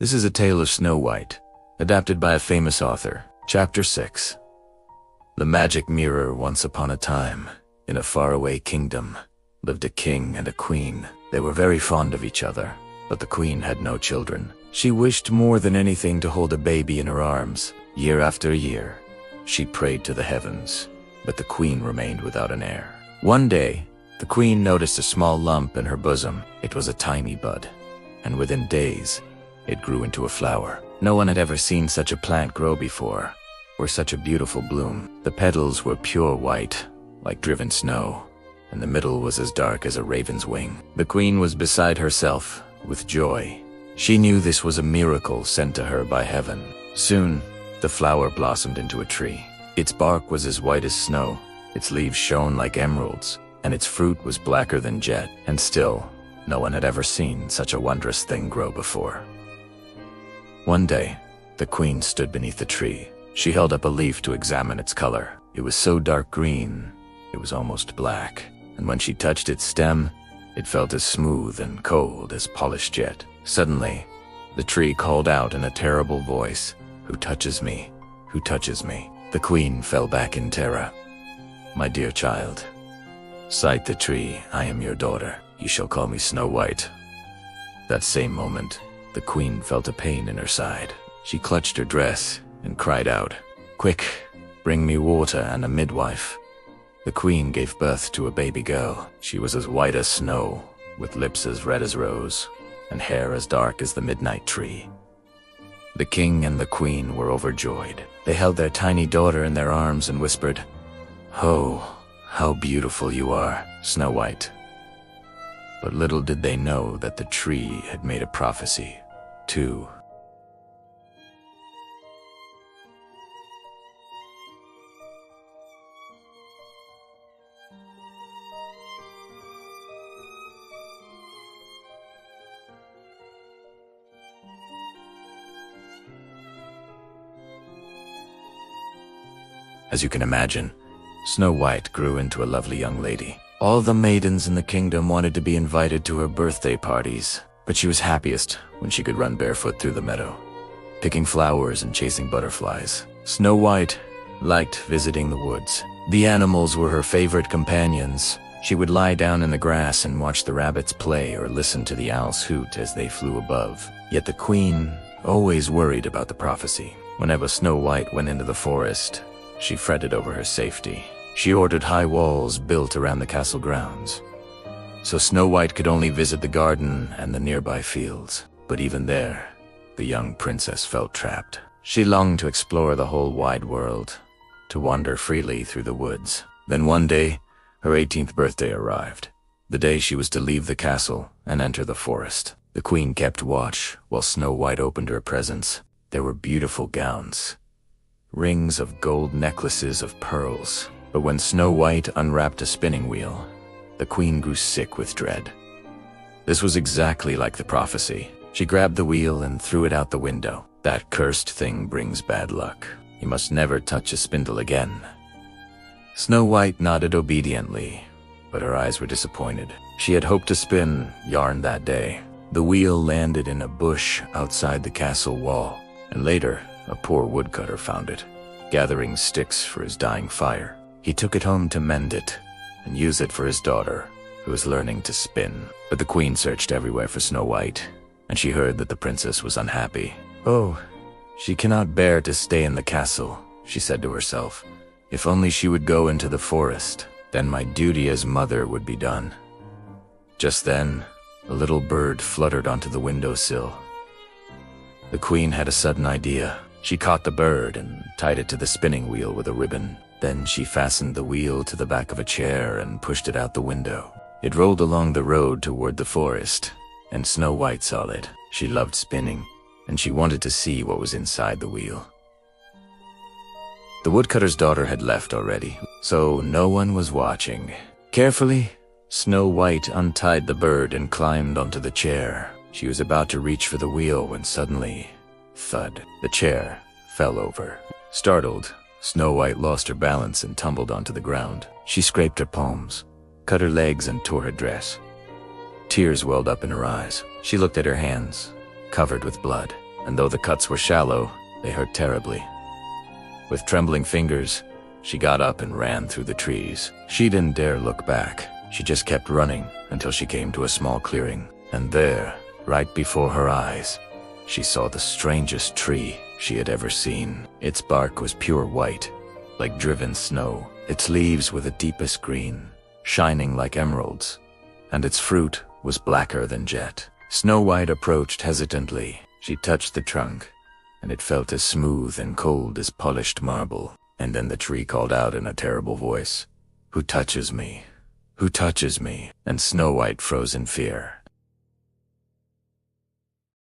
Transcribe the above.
This is a tale of Snow White, adapted by a famous author. Chapter 6. The magic mirror. Once upon a time, in a faraway kingdom, lived a king and a queen. They were very fond of each other, but the queen had no children. She wished more than anything to hold a baby in her arms. Year after year, she prayed to the heavens, but the queen remained without an heir. One day, the queen noticed a small lump in her bosom. It was a tiny bud, and within days, it grew into a flower. No one had ever seen such a plant grow before, or such a beautiful bloom. The petals were pure white, like driven snow, and the middle was as dark as a raven's wing. The queen was beside herself with joy. She knew this was a miracle sent to her by heaven. Soon, the flower blossomed into a tree. Its bark was as white as snow, its leaves shone like emeralds, and its fruit was blacker than jet. And still, no one had ever seen such a wondrous thing grow before. One day, the queen stood beneath the tree. She held up a leaf to examine its color. It was so dark green, it was almost black, and when she touched its stem, it felt as smooth and cold as polished jet. Suddenly, the tree called out in a terrible voice, "Who touches me? Who touches me?" The queen fell back in terror. "My dear child," sighed the tree, "I am your daughter. You shall call me Snow White." That same moment, the queen felt a pain in her side. She clutched her dress and cried out, "Quick, bring me water and a midwife." The queen gave birth to a baby girl. She was as white as snow, with lips as red as rose, and hair as dark as the midnight tree. The king and the queen were overjoyed. They held their tiny daughter in their arms and whispered, "Oh, how beautiful you are, Snow White." But little did they know that the tree had made a prophecy, too. As you can imagine, Snow White grew into a lovely young lady. All the maidens in the kingdom wanted to be invited to her birthday parties, but she was happiest when she could run barefoot through the meadow, picking flowers and chasing butterflies. Snow White liked visiting the woods. The animals were her favorite companions. She would lie down in the grass and watch the rabbits play or listen to the owls hoot as they flew above. Yet the queen always worried about the prophecy. Whenever Snow White went into the forest, she fretted over her safety. She ordered high walls built around the castle grounds, so Snow White could only visit the garden and the nearby fields. But even there, the young princess felt trapped. She longed to explore the whole wide world, to wander freely through the woods. Then one day, her 18th birthday arrived, the day she was to leave the castle and enter the forest. The queen kept watch while Snow White opened her presents. There were beautiful gowns, rings of gold, necklaces of pearls. But when Snow White unwrapped a spinning wheel, the queen grew sick with dread. This was exactly like the prophecy. She grabbed the wheel and threw it out the window. "That cursed thing brings bad luck. You must never touch a spindle again." Snow White nodded obediently, but her eyes were disappointed. She had hoped to spin yarn that day. The wheel landed in a bush outside the castle wall, and later, a poor woodcutter found it, gathering sticks for his dying fire. He took it home to mend it and use it for his daughter, who was learning to spin. But the queen searched everywhere for Snow White, and she heard that the princess was unhappy. "Oh, she cannot bear to stay in the castle," she said to herself. "If only she would go into the forest, then my duty as mother would be done." Just then, a little bird fluttered onto the windowsill. The queen had a sudden idea. She caught the bird and tied it to the spinning wheel with a ribbon. Then she fastened the wheel to the back of a chair and pushed it out the window. It rolled along the road toward the forest, and Snow White saw it. She loved spinning, and she wanted to see what was inside the wheel. The woodcutter's daughter had left already, so no one was watching. Carefully, Snow White untied the bird and climbed onto the chair. She was about to reach for the wheel when suddenly, thud, the chair fell over. Startled, Snow White lost her balance and tumbled onto the ground. She scraped her palms, cut her legs, and tore her dress. Tears welled up in her eyes. She looked at her hands, covered with blood. and though the cuts were shallow, they hurt terribly. With trembling fingers, she got up and ran through the trees. She didn't dare look back. She just kept running until she came to a small clearing. And there, right before her eyes, she saw the strangest tree she had ever seen. Its bark was pure white, like driven snow. Its leaves were the deepest green, shining like emeralds, and its fruit was blacker than jet. Snow White approached hesitantly. She touched the trunk, and it felt as smooth and cold as polished marble. And then the tree called out in a terrible voice, "Who touches me? Who touches me?" And Snow White froze in fear.